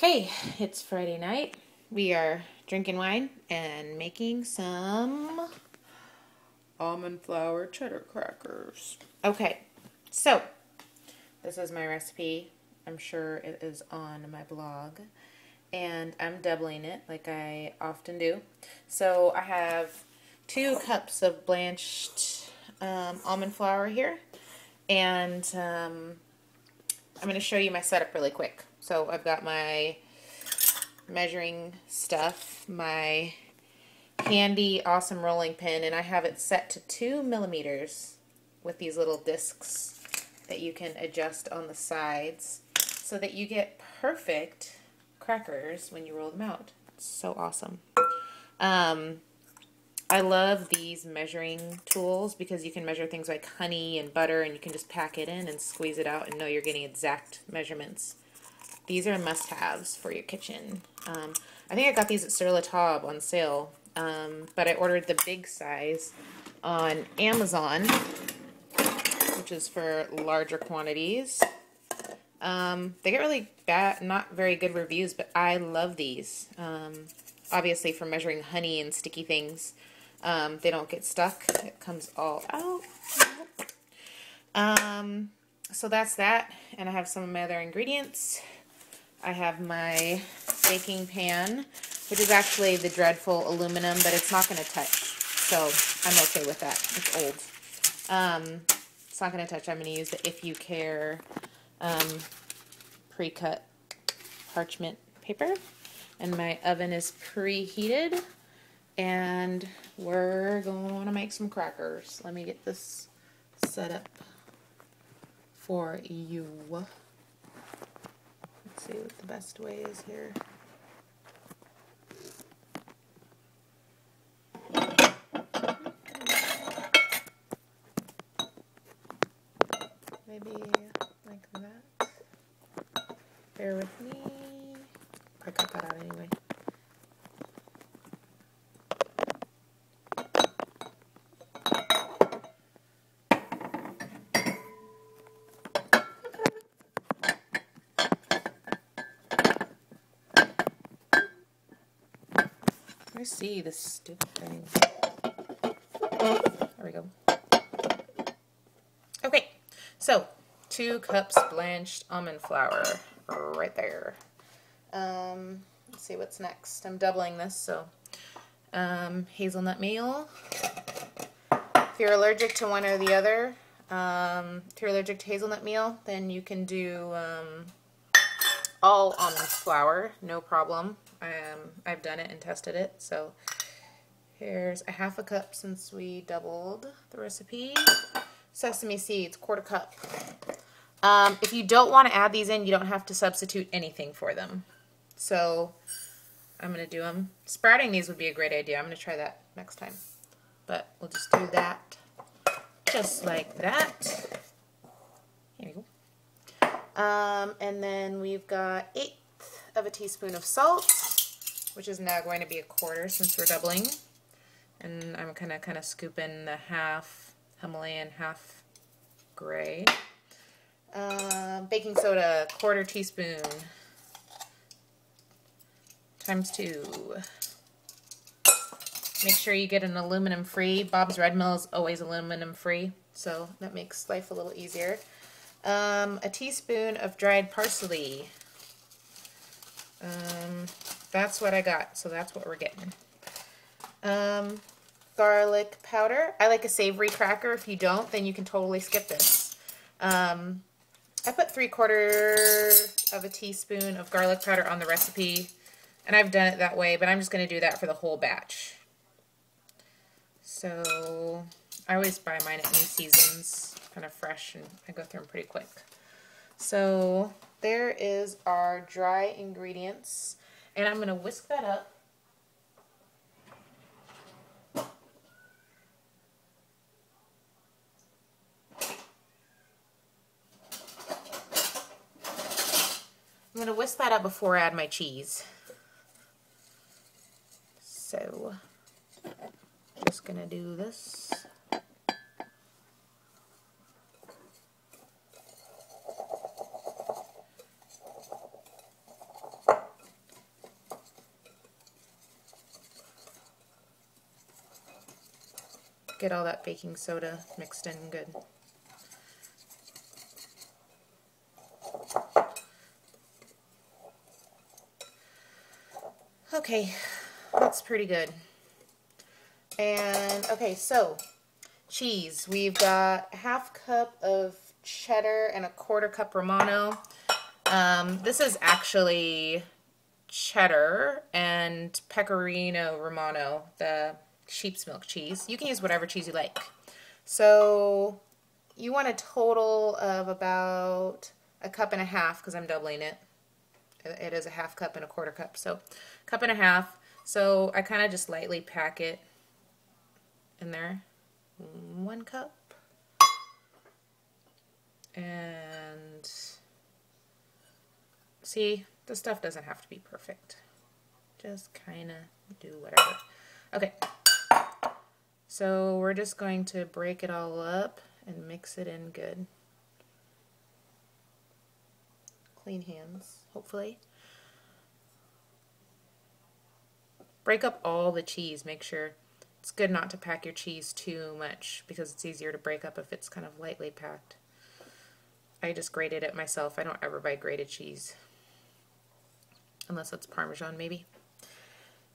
Okay, it's Friday night. We are drinking wine and making some almond flour cheddar crackers. Okay, so this is my recipe. I'm sure it is on my blog. And I'm doubling it like I often do. So I have 2 cups of blanched almond flour here. And I'm going to show you my setup really quick. So I've got my measuring stuff, my handy awesome rolling pin, and I have it set to 2 millimeters with these little discs that you can adjust on the sides so that you get perfect crackers when you roll them out. It's so awesome. I love these measuring tools because you can measure things like honey and butter, and you can just pack it in and squeeze it out and know you're getting exact measurements. These are must-haves for your kitchen. I think I got these at Sur La Table on sale, but I ordered the big size on Amazon, which is for larger quantities. They get really bad, not very good reviews, but I love these. Obviously for measuring honey and sticky things. They don't get stuck. It comes all out. So that's that. And I have some of my other ingredients. I have my baking pan, which is actually the dreadful aluminum, but it's not going to touch. So I'm okay with that. It's old. It's not going to touch. I'm going to use the If You Care pre-cut parchment paper. And my oven is preheated. And we're going to make some crackers. Let me get this set up for you. Let's see what the best way is here. Maybe like that. Bear with me. I cut that out anyway. Let me see this stupid thing. There we go. Okay, so 2 cups blanched almond flour right there. Let's see what's next. I'm doubling this, so hazelnut meal. If you're allergic to one or the other, if you're allergic to hazelnut meal, then you can do all almond flour, no problem. I've done it and tested it, so here's a 1/2 cup since we doubled the recipe. Sesame seeds, 1/4 cup. If you don't want to add these in, you don't have to substitute anything for them. So I'm going to do them. Sprouting these would be a great idea. I'm going to try that next time. But we'll just do that just like that. Here we go. And then we've got 1/8 of a teaspoon of salt, which is now going to be 1/4 since we're doubling. And I'm kind of scooping the half Himalayan, half gray. Baking soda, 1/4 teaspoon times 2. Make sure you get an aluminum free. Bob's Red Mill is always aluminum free, so that makes life a little easier. A teaspoon of dried parsley. That's what I got, so that's what we're getting. Garlic powder. I like a savory cracker. If you don't, then you can totally skip this. I put 3/4 of a teaspoon of garlic powder on the recipe, and I've done it that way, but I'm just going to do that for the whole batch. So I always buy mine at New Seasons, kind of fresh, and I go through them pretty quick. So there is our dry ingredients, and I'm going to whisk that up. I'm going to whisk that up before I add my cheese. So just going to do this. get all that baking soda mixed in good. Okay, that's pretty good. And okay, so cheese. We've got a half cup of cheddar and a 1/4 cup Romano. This is actually cheddar and pecorino Romano, the sheep's milk cheese. You can use whatever cheese you like. So you want a total of about 1.5 cups because I'm doubling it. It is a 1/2 cup and a 1/4 cup, so 1.5 cups. So I kind of just lightly pack it in there. 1 cup. And see, the stuff doesn't have to be perfect. Just kind of do whatever. Okay. So we're just going to break it all up and mix it in good. Clean hands, hopefully. Break up all the cheese. Make sure it's good not to pack your cheese too much because it's easier to break up if it's kind of lightly packed. I just grated it myself. I don't ever buy grated cheese. Unless it's Parmesan, maybe.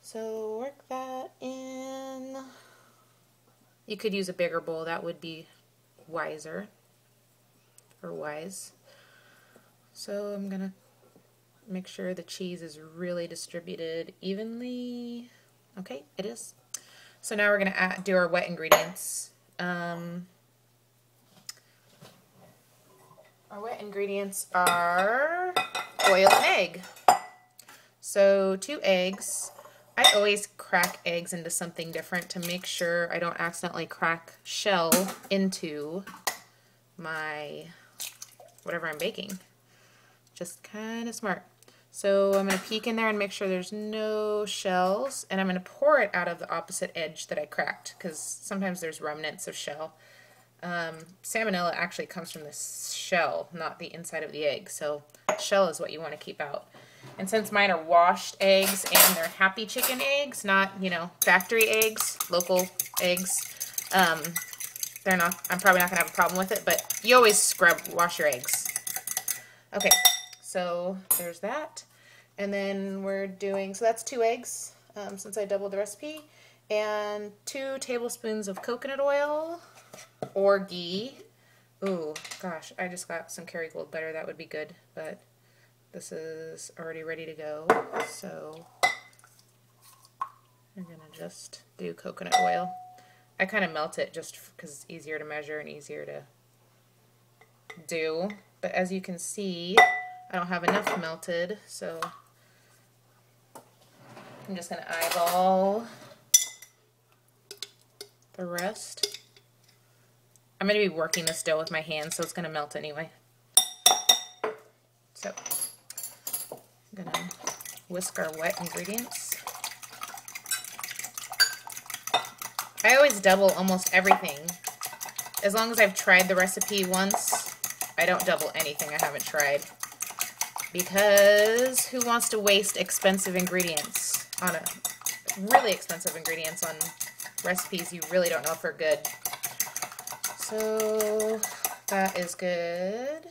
So work that in. You could use a bigger bowl. That would be wiser. Or wise. So I'm going to make sure the cheese is really distributed evenly. Okay, it is. So now we're going to do our wet ingredients. Our wet ingredients are oil and egg. So 2 eggs. I always crack eggs into something different to make sure I don't accidentally crack shell into my whatever I'm baking. Just kind of smart. So I'm going to peek in there and make sure there's no shells, and I'm going to pour it out of the opposite edge that I cracked because sometimes there's remnants of shell. Salmonella actually comes from the shell, not the inside of the egg, so shell is what you want to keep out. And since mine are washed eggs and they're happy chicken eggs, not, you know, factory eggs, local eggs, I'm probably not going to have a problem with it, but you always wash your eggs. Okay, so there's that. And then we're doing, so that's 2 eggs, since I doubled the recipe, and 2 tablespoons of coconut oil or ghee. Ooh, gosh, I just got some Kerrygold butter. That would be good, but this is already ready to go, so I'm going to just do coconut oil. I kind of melt it just because it's easier to measure and easier to do, but as you can see, I don't have enough melted, so I'm just going to eyeball the rest. I'm going to be working this dough with my hands, so it's going to melt anyway. So I'm going to whisk our wet ingredients. I always double almost everything. As long as I've tried the recipe once, I don't double anything I haven't tried. Because who wants to waste expensive ingredients on really expensive ingredients on recipes you really don't know if they're good. So that is good.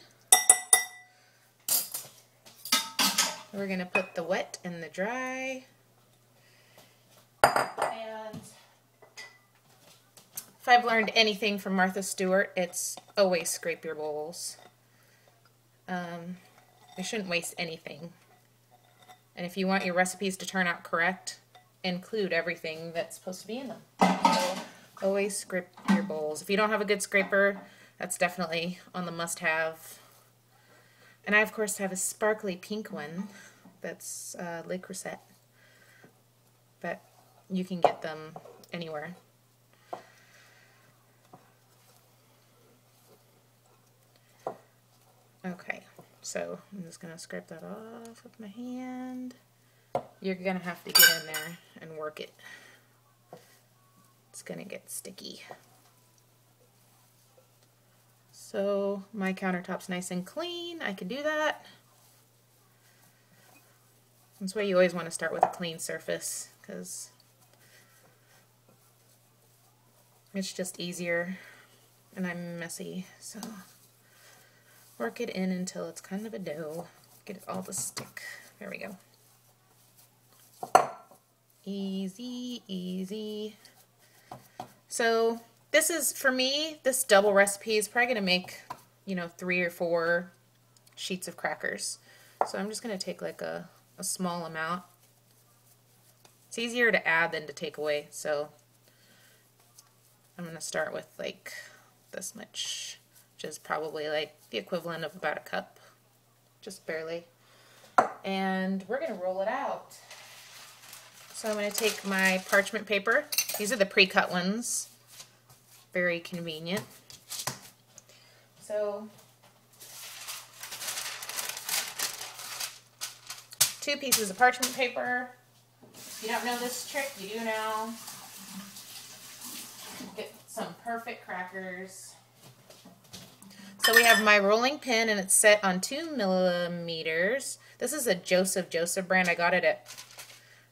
We're going to put the wet and the dry. And if I've learned anything from Martha Stewart, it's always scrape your bowls. You shouldn't waste anything. And if you want your recipes to turn out correct, include everything that's supposed to be in them. So always scrape your bowls. If you don't have a good scraper, that's definitely on the must-have. And I, of course, have a sparkly pink one that's Le Creuset. But you can get them anywhere. Okay, so I'm just going to scrape that off with my hand. You're going to have to get in there and work it. It's going to get sticky. So my countertop's nice and clean. I can do that. That's why you always want to start with a clean surface, because It's just easier, and I'm messy, so work it in until it's kind of a dough. Get it all to stick. There we go. Easy, easy. So this is, for me, this double recipe is probably going to make, you know, 3 or 4 sheets of crackers. So I'm just going to take like a small amount. It's easier to add than to take away, so I'm going to start with like this much, which is probably like the equivalent of about a cup, just barely. And we're going to roll it out. So I'm going to take my parchment paper. These are the pre-cut ones. Very convenient. So 2 pieces of parchment paper. If you don't know this trick, you do now. Get some perfect crackers. So we have my rolling pin, and it's set on 2 millimeters. This is a Joseph brand. I got it at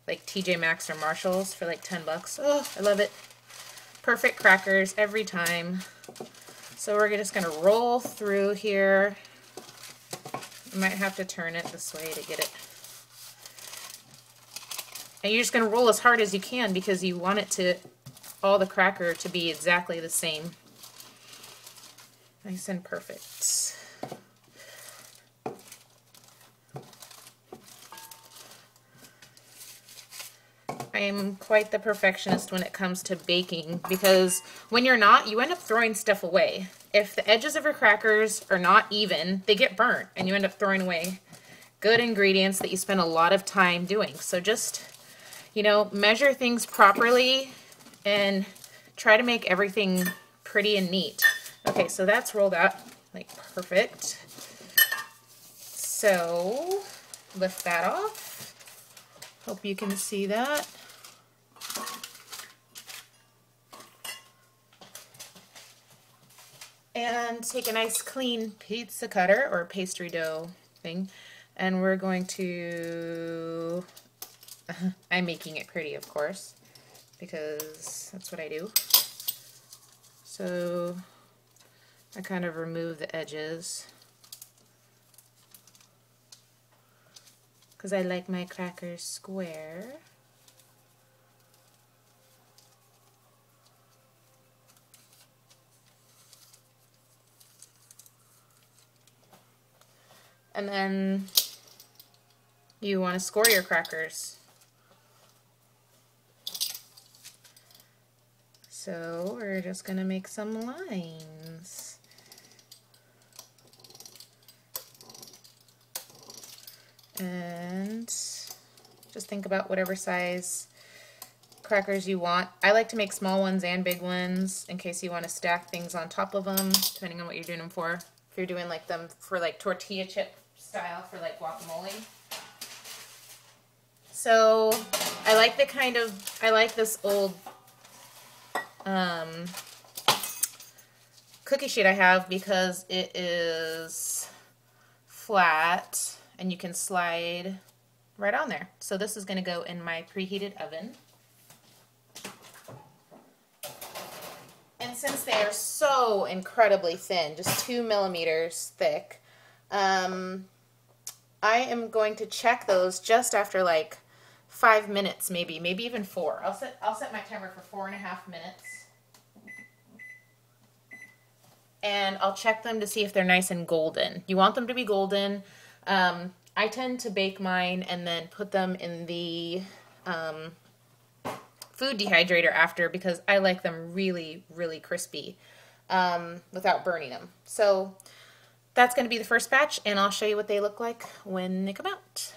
like TJ Maxx or Marshall's for like 10 bucks. Oh, I love it. Perfect crackers every time. So we're just going to roll through here. You might have to turn it this way to get it. And you're just going to roll as hard as you can because you want it to, all the cracker to be exactly the same. Nice and perfect. I am quite the perfectionist when it comes to baking because when you're not, you end up throwing stuff away. If the edges of your crackers are not even, they get burnt and you end up throwing away good ingredients that you spend a lot of time doing. So just, you know, measure things properly and try to make everything pretty and neat. Okay, so that's rolled out like perfect. So lift that off. Hope you can see that. And take a nice clean pizza cutter or pastry dough thing, and we're going to, I'm making it pretty, of course, because that's what I do. So I kind of remove the edges because I like my crackers square. And then you want to score your crackers. So we're just going to make some lines. And just think about whatever size crackers you want. I like to make small ones and big ones in case you want to stack things on top of them, depending on what you're doing them for. If you're doing like them for like tortilla chip style for like guacamole. So I like the kind of, I like this old cookie sheet I have because it is flat and you can slide right on there. So this is going to go in my preheated oven. And since they are so incredibly thin, just 2 millimeters thick, I am going to check those just after like 5 minutes, maybe even 4. I'll set my timer for 4.5 minutes. And I'll check them to see if they're nice and golden. You want them to be golden. I tend to bake mine and then put them in the food dehydrator after because I like them really, really crispy without burning them. So that's going to be the first batch, and I'll show you what they look like when they come out.